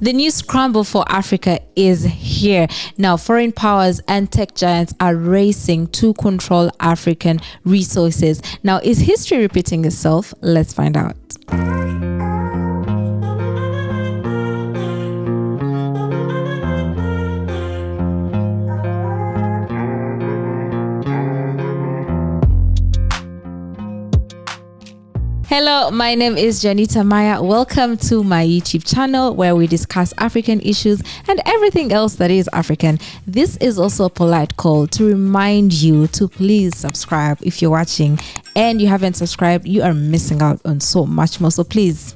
The new scramble for Africa is here. Now, foreign powers and tech giants are racing to control African resources. Now, is history repeating itself? Let's find out. Hello, my name is Janita Maaya. Welcome to my YouTube channel where we discuss African issues and everything else that is African. This is also a polite call to remind you to please subscribe if you're watching and you haven't subscribed. You are missing out on so much more. So please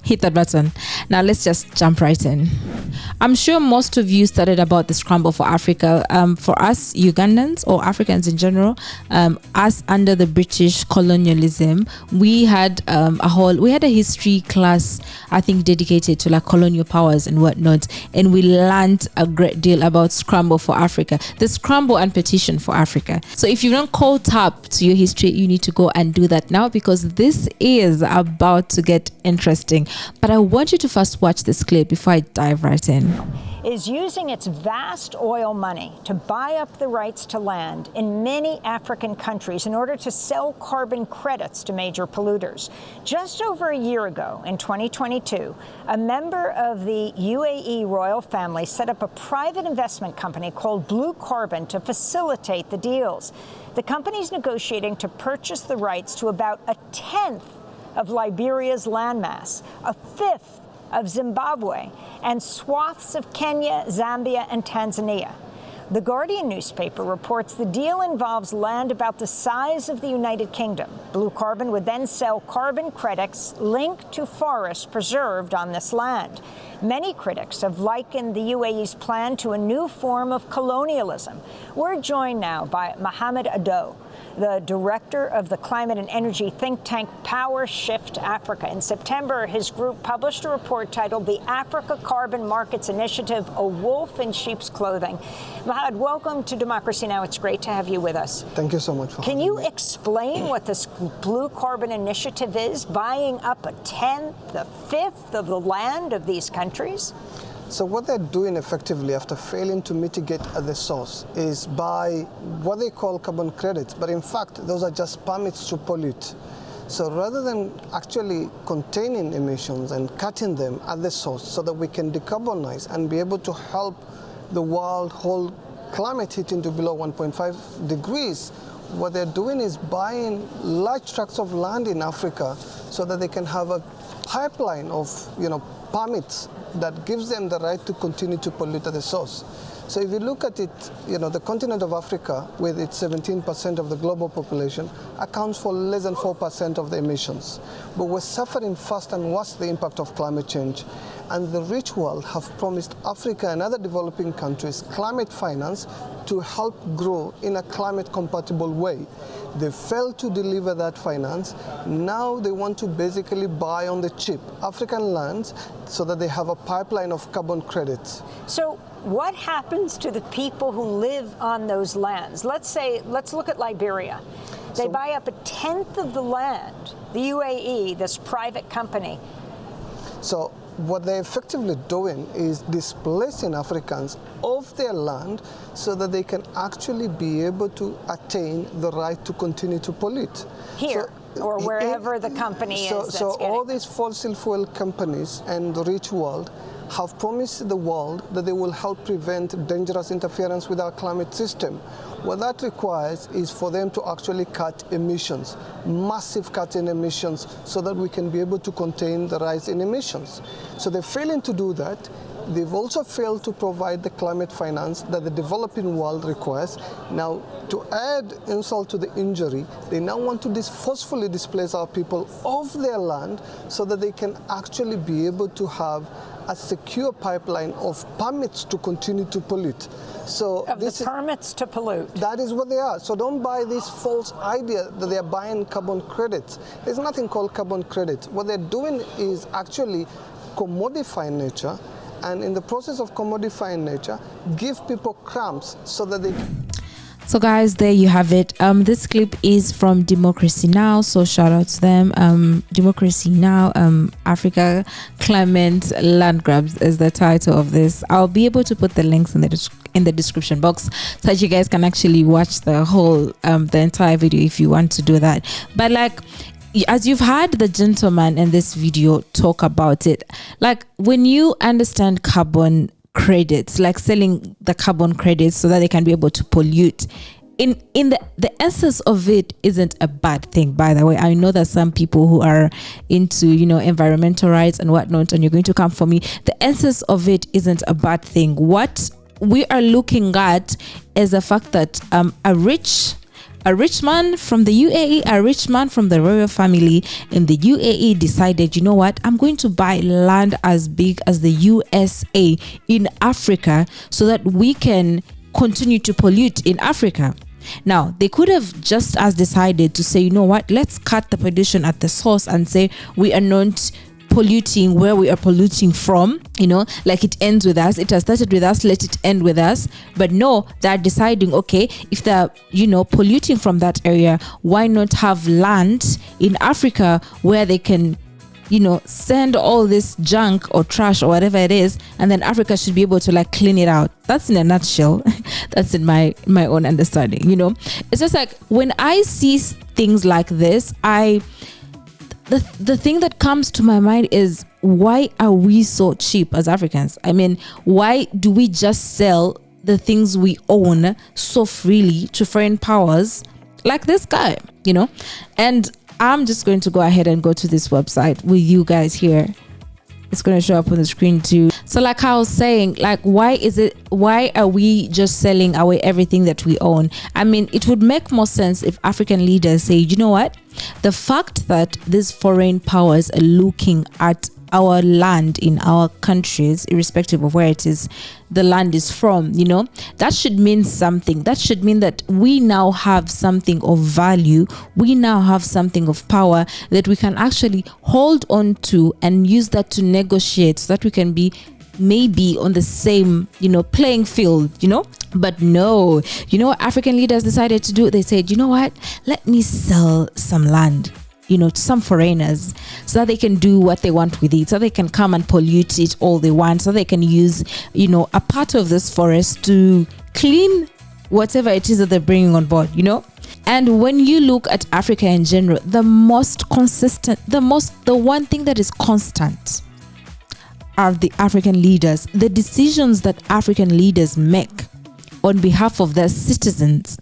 hit that button. Now let's just jump right in. I'm sure most of you studied about the scramble for Africa. For us Ugandans or Africans in general, us under the British colonialism, we had a history class, I think, dedicated to like colonial powers and whatnot, and we learned a great deal about scramble for Africa, the scramble and petition for Africa. So if you've not caught up to your history, you need to go and do that now, because this is about to get interesting. But I want you to first watch this clip before I dive right in. Is using its vast oil money to buy up the rights to land in many African countries in order to sell carbon credits to major polluters. Just over a year ago, in 2022, a member of the UAE royal family set up a private investment company called Blue Carbon to facilitate the deals. The company's negotiating to purchase the rights to about a tenth of Liberia's landmass, a fifth of Zimbabwe, and swaths of Kenya, Zambia, and Tanzania. The Guardian newspaper reports the deal involves land about the size of the United Kingdom. Blue Carbon would then sell carbon credits linked to forests preserved on this land. Many critics have likened the UAE's plan to a new form of colonialism. We're joined now by Mohamed Ado, the director of the climate and energy think tank Power Shift Africa. In September, his group published a report titled The Africa Carbon Markets Initiative, A Wolf in Sheep's Clothing. Mohamed, welcome to Democracy Now! It's great to have you with us. Thank you so much for having me. Can you explain what this Blue Carbon Initiative is, buying up a tenth, a fifth of the land of these countries? So what they're doing effectively after failing to mitigate at the source is buy what they call carbon credits, but in fact those are just permits to pollute. So rather than actually containing emissions and cutting them at the source so that we can decarbonize and be able to help the world hold climate heating to below 1.5 degrees, what they're doing is buying large tracts of land in Africa so that they can have a pipeline of permits that gives them the right to continue to pollute at the source. So if you look at it, the continent of Africa, with its 17% of the global population, accounts for less than 4% of the emissions. But we're suffering fast and worse the impact of climate change. And the rich world have promised Africa and other developing countries climate finance to help grow in a climate-compatible way. They failed to deliver that finance. Now they want to basically buy on the cheap African lands so that they have a pipeline of carbon credits. So what happens to the people who live on those lands? Let's look at Liberia. They buy up a tenth of the land, the UAE, this private company. So what they're effectively doing is displacing Africans off their land so that they can actually be able to attain the right to continue to pollute. Here, or wherever the company is. So all these fossil fuel companies and the rich world have promised the world that they will help prevent dangerous interference with our climate system. What that requires is for them to actually cut emissions, massive cut in emissions, so that we can be able to contain the rise in emissions. So they're failing to do that. They've also failed to provide the climate finance that the developing world requires. Now, to add insult to the injury, they now want to forcefully displace our people off their land so that they can actually be able to have a secure pipeline of permits to continue to pollute. So permits to pollute. That is what they are. So don't buy this false idea that they are buying carbon credits. There's nothing called carbon credits. What they're doing is actually commodifying nature, and in the process of commodifying nature, give people crumbs so that they So guys, there you have it. This clip is from Democracy Now, so shout out to them. Democracy Now, Africa Climate Land Grabs is the title of this. I'll be able to put the links in the description box so that you guys can actually watch the whole the entire video if you want to do that. But like, as you've heard the gentleman in this video talk about it, like when you understand carbon credits, like selling the carbon credits so that they can be able to pollute, in the essence of it isn't a bad thing. By the way, I know that some people who are into, you know, environmental rights and whatnot, and you're going to come for me, the essence of it isn't a bad thing. What we are looking at is the fact that a rich man from the UAE, a rich man from the royal family in the UAE decided, you know what, I'm going to buy land as big as the USA in Africa so that we can continue to pollute in Africa. Now, they could have just as decided to say, you know what, let's cut the pollution at the source and say we are not polluting where we are polluting from, you know, like it ends with us, it has started with us, let it end with us. But no, they're deciding, okay, if they're, you know, polluting from that area, why not have land in Africa where they can, you know, send all this junk or trash or whatever it is, and then Africa should be able to like clean it out. That's in a nutshell. That's in my own understanding, you know. It's just like when I see things like this, the thing that comes to my mind is, why are we so cheap as Africans? I mean, why do we just sell the things we own so freely to foreign powers like this guy, you know? And I'm just going to go ahead and go to this website with you guys here. It's going to show up on the screen too. So like I was saying, like, why are we just selling away everything that we own? I mean, it would make more sense if African leaders say, you know what, the fact that these foreign powers are looking at our land in our countries, irrespective of where it is the land is from, you know, that should mean something. That should mean that we now have something of value, we now have something of power that we can actually hold on to and use that to negotiate so that we can be maybe on the same, you know, playing field, you know. But no, you know what African leaders decided to do? They said, you know what, let me sell some land, you know, to some foreigners so that they can do what they want with it, so they can come and pollute it all they want, so they can use, you know, a part of this forest to clean whatever it is that they're bringing on board, you know. And when you look at Africa in general, the one thing that is constant are the African leaders. The decisions that African leaders make on behalf of their citizens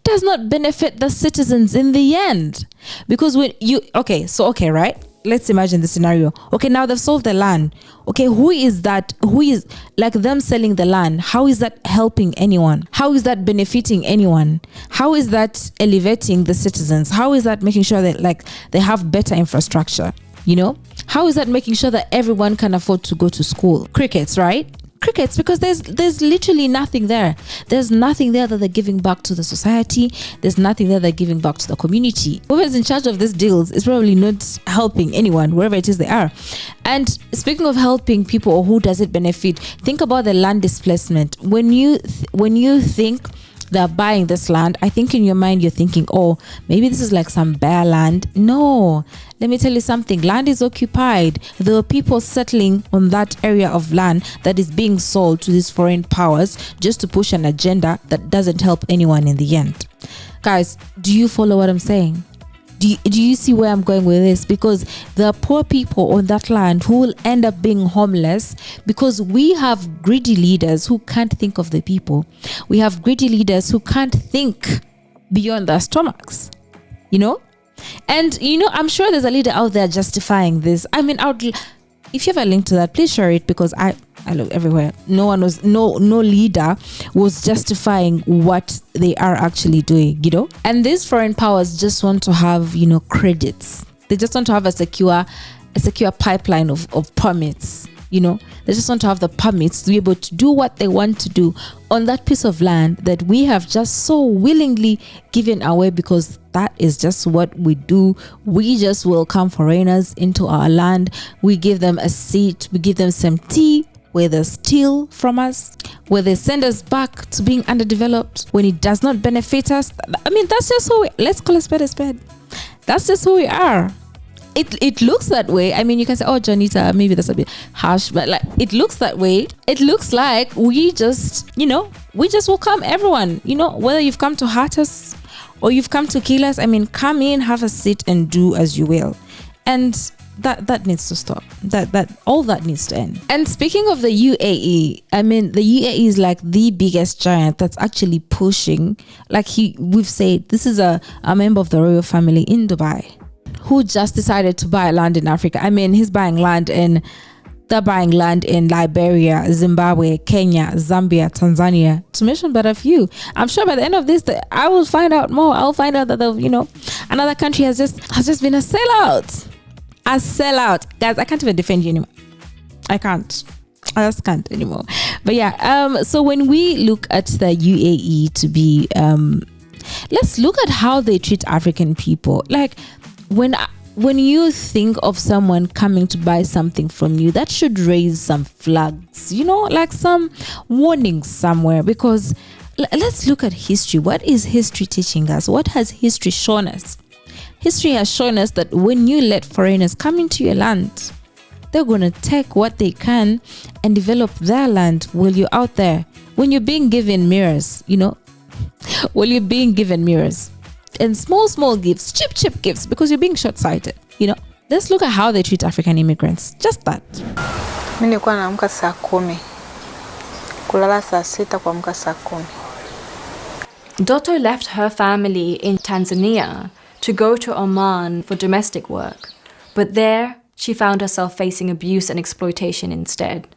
does not benefit the citizens in the end. Because when you, right? Let's imagine the scenario. Okay, now they've sold the land. Okay, who is like them selling the land? How is that helping anyone? How is that benefiting anyone? How is that elevating the citizens? How is that making sure that like they have better infrastructure? You know, how is that making sure that everyone can afford to go to school? Crickets, right? Crickets, because there's literally nothing there. There's nothing there that they're giving back to the society. There's nothing there they're giving back to the community. Whoever's in charge of these deals is probably not helping anyone, wherever it is they are. And speaking of helping people, or who does it benefit, think about the land displacement. When you think they're buying this land, I think in your mind you're thinking, oh, maybe this is like some bare land. No, let me tell you something. Land is occupied. There are people settling on that area of land that is being sold to these foreign powers just to push an agenda that doesn't help anyone in the end. Guys, do you follow what I'm saying? Do you see where I'm going with this? Because there are poor people on that land who will end up being homeless because we have greedy leaders who can't think of the people. We have greedy leaders who can't think beyond their stomachs, you know? And, you know, I'm sure there's a leader out there justifying this. I mean, if you have a link to that, please share it, because I look everywhere. No leader was justifying what they are actually doing, you know. And these foreign powers just want to have, you know, credits. They just want to have a secure pipeline of permits, you know. They just want to have the permits to be able to do what they want to do on that piece of land that we have just so willingly given away, because that is just what we do. We just welcome foreigners into our land. We give them a seat. We give them some tea where they steal from us. where they send us back to being underdeveloped when it does not benefit us. I mean, that's just who let's call a spade a spade. That's just who we are. It looks that way. I mean, you can say, oh, Janita, maybe that's a bit harsh, but like, it looks that way. It looks like we just welcome everyone, whether you've come to hurt us or you've come to kill us. I mean, come in, have a seat and do as you will. And that needs to stop. All that needs to end. And speaking of the UAE, I mean, the UAE is like the biggest giant that's actually pushing, like we've said, this is a member of the royal family in Dubai who just decided to buy land in Africa. I mean, they're buying land in Liberia, Zimbabwe, Kenya, Zambia, Tanzania, to mention but a few. I'm sure by the end of this, I will find out more. I'll find out that another country has just been a sellout. A sellout. Guys, I can't even defend you anymore. I just can't anymore. But yeah, so when we look at the UAE to be, let's look at how they treat African people. Like, when you think of someone coming to buy something from you, that should raise some flags, like some warnings somewhere, because let's look at history. What is history teaching us? What has history shown us? History has shown us that when you let foreigners come into your land, they're going to take what they can and develop their land while you're out there. When you're being given mirrors, and small gifts, cheap gifts, because you're being short-sighted. Let's look at how they treat African immigrants. Just that. Mimi nilikuwa naamka saa 10, kulala saa 6, kuamka saa 10. Dotto left her family in Tanzania to go to Oman for domestic work, but there she found herself facing abuse and exploitation instead.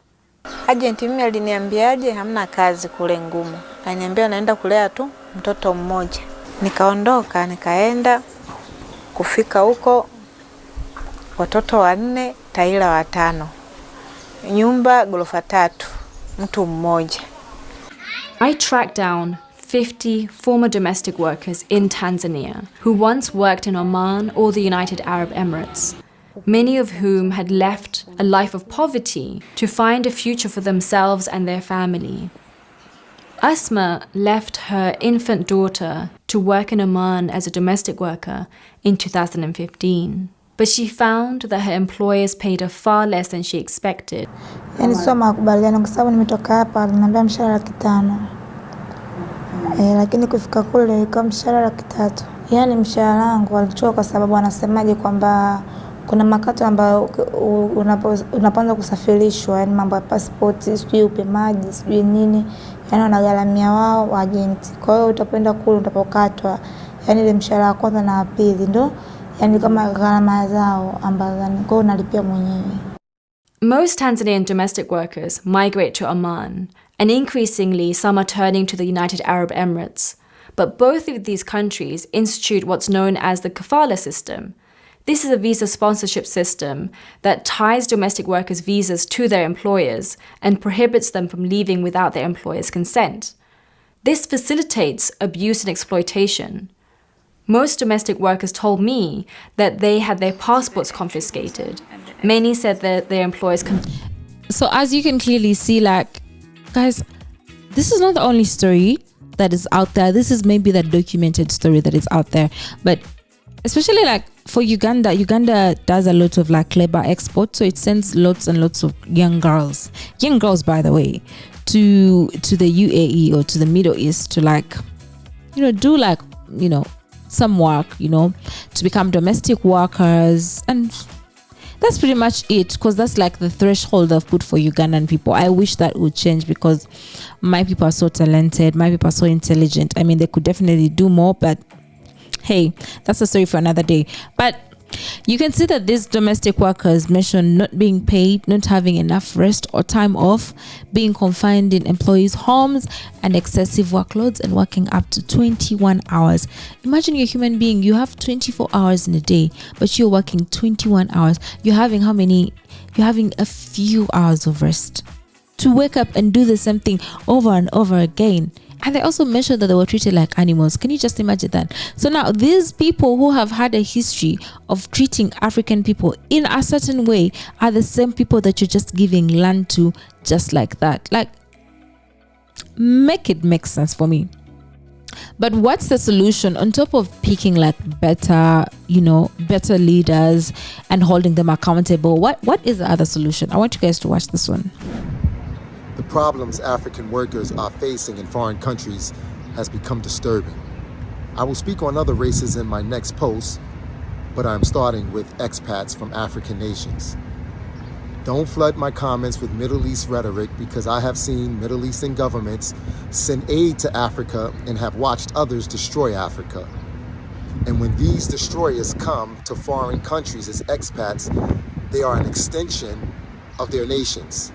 Agenti mimi aliniambiaje hamna kazi kule ngumu. Aliniambia naenda kulea tu mtoto mmoja. Nikaondoka, nikaenda kufika huko watoto 4, taila 5. Nyumba ghorofa 3, mtu mmoja. I tracked down 50 former domestic workers in Tanzania who once worked in Oman or the United Arab Emirates, many of whom had left a life of poverty to find a future for themselves and their family. Asma left her infant daughter to work in Oman as a domestic worker in 2015, but she found that her employers paid her far less than she expected. Yani sio makubaliano kwa sababu nimetoka hapa aliniambia mshahara 500. Lakini kufika kule ikawa mshahara 300. Yani mshahara wangu walichukua kwa sababu wanasemaje kwamba kuna makato ambayo unapoanza kusafirishwa, yani mambo ya passport, sijui upimaji, sijui nini, yani wanagharamia wao agenti. Kwa hiyo utapenda kule utapokatwa, yani ile mshahara wa kwanza na wa pili ndo yani kama gharama zao ambazo kwa unalipia mwenyewe. Most Tanzanian domestic workers migrate to Oman, and increasingly some are turning to the United Arab Emirates. But both of these countries institute what's known as the kafala system. This is a visa sponsorship system that ties domestic workers' visas to their employers and prohibits them from leaving without their employer's consent. This facilitates abuse and exploitation. Most domestic workers told me that they had their passports confiscated. Many said that their employers... So as you can clearly see, like, guys, this is not the only story that is out there. This is maybe the documented story that is out there. But especially like for Uganda does a lot of like labor export. So it sends lots and lots of young girls, by the way, to the UAE or to the Middle East to like, do like, some work, to become domestic workers. And that's pretty much it, because that's like the threshold I've put for Ugandan people. I wish that would change, because my people are so talented, my people are so intelligent. I mean, they could definitely do more, but hey, that's a story for another day. But you can see that these domestic workers mentioned not being paid, not having enough rest or time off, being confined in employees' homes, and excessive workloads, and working up to 21 hours. Imagine you're a human being, you have 24 hours in a day, but you're working 21 hours. You're having how many? You're having a few hours of rest to wake up and do the same thing over and over again. And they also mentioned that they were treated like animals. Can you just imagine that? So now these people who have had a history of treating African people in a certain way are the same people that you're just giving land to just like that. Like, make it make sense for me. But what's the solution on top of picking like better leaders and holding them accountable? What is the other solution? I want you guys to watch this one. The problems African workers are facing in foreign countries has become disturbing. I will speak on other races in my next post, but I'm starting with expats from African nations. Don't flood my comments with Middle East rhetoric, because I have seen Middle Eastern governments send aid to Africa and have watched others destroy Africa. And when these destroyers come to foreign countries as expats, they are an extension of their nations.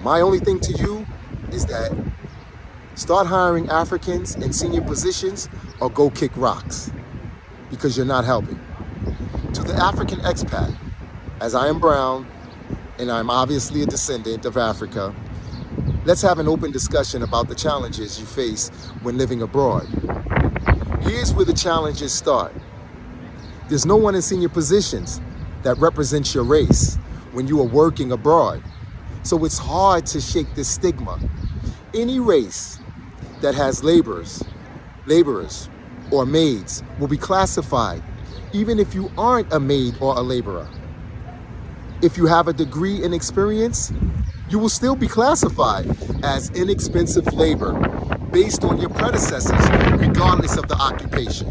My only thing to you is that start hiring Africans in senior positions or go kick rocks, because you're not helping. To the African expat, as I am brown and I'm obviously a descendant of Africa, let's have an open discussion about the challenges you face when living abroad. Here's where the challenges start. There's no one in senior positions that represents your race when you are working abroad. So it's hard to shake this stigma. Any race that has laborers, or maids will be classified, even if you aren't a maid or a laborer. If you have a degree in experience, you will still be classified as inexpensive labor based on your predecessors, regardless of the occupation.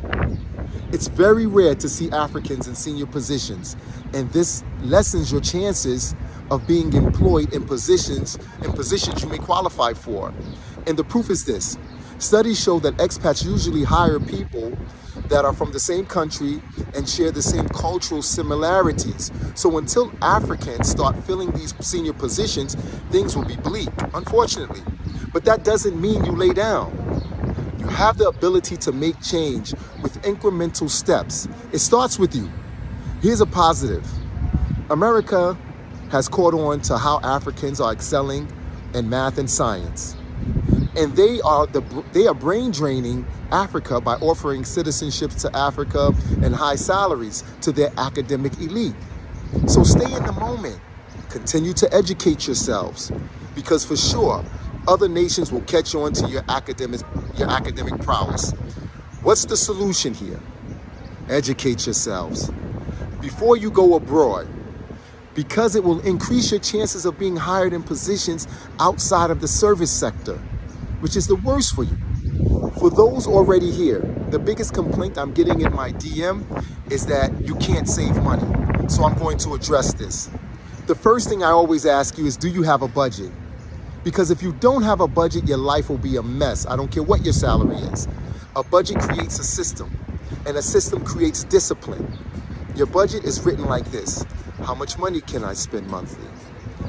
It's very rare to see Africans in senior positions, and this lessens your chances of being employed in positions you may qualify for. And the proof is this. Studies show that expats usually hire people that are from the same country and share the same cultural similarities. So until Africans start filling these senior positions, things will be bleak, unfortunately. But that doesn't mean you lay down. You have the ability to make change with incremental steps. It starts with you. Here's a positive. America has caught on to how Africans are excelling in math and science. And they are brain draining Africa by offering citizenships to Africa and high salaries to their academic elite. So stay in the moment. Continue to educate yourselves, because for sure, other nations will catch on to your academic prowess. What's the solution here? Educate yourselves before you go abroad, because it will increase your chances of being hired in positions outside of the service sector, which is the worst for you. For those already here, the biggest complaint I'm getting in my DM is that you can't save money. So I'm going to address this. The first thing I always ask you is, do you have a budget? Because if you don't have a budget, your life will be a mess. I don't care what your salary is. A budget creates a system, and a system creates discipline. Your budget is written like this. How much money can I spend monthly?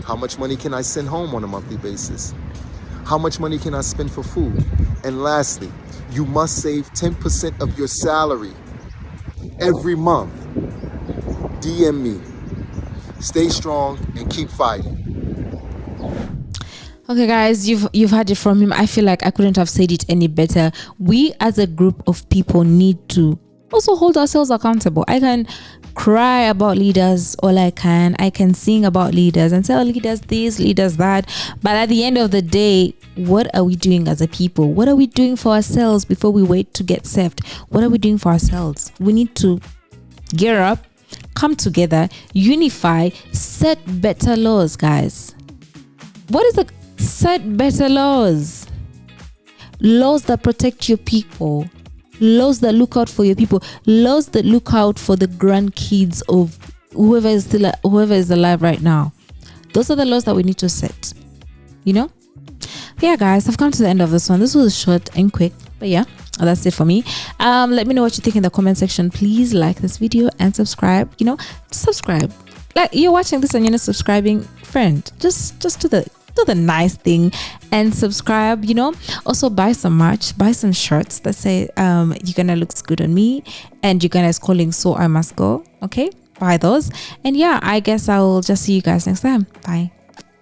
How much money can I send home on a monthly basis? How much money can I spend for food? And lastly, you must save 10% of your salary every month. DM me. Stay strong and keep fighting. Okay, guys, you've heard it from him. I feel like I couldn't have said it any better. We as a group of people need to also hold ourselves accountable. I can cry about leaders all I can sing about leaders and tell leaders this, leaders that, but at the end of the day, what are we doing as a people? What are we doing for ourselves before we wait to get saved? What are we doing for ourselves? We need to gear up, come together, unify, set better laws, guys. What is the set better laws? Laws that protect your people. Laws that look out for your people. Laws that look out for the grandkids of whoever is alive right now. Those are the laws that we need to set. Yeah, guys, I've come to the end of this one. This was short and quick, but yeah, that's it for me. Let me know what you think in the comment section. Please like this video and subscribe. Subscribe. Like, you're watching this and you're not subscribing, friend, just do the nice thing and subscribe. Also buy some merch, buy some shirts that say Uganda looks good on me and Uganda is calling, so I must go. Okay, buy those. And yeah, I guess I will just see you guys next time. Bye.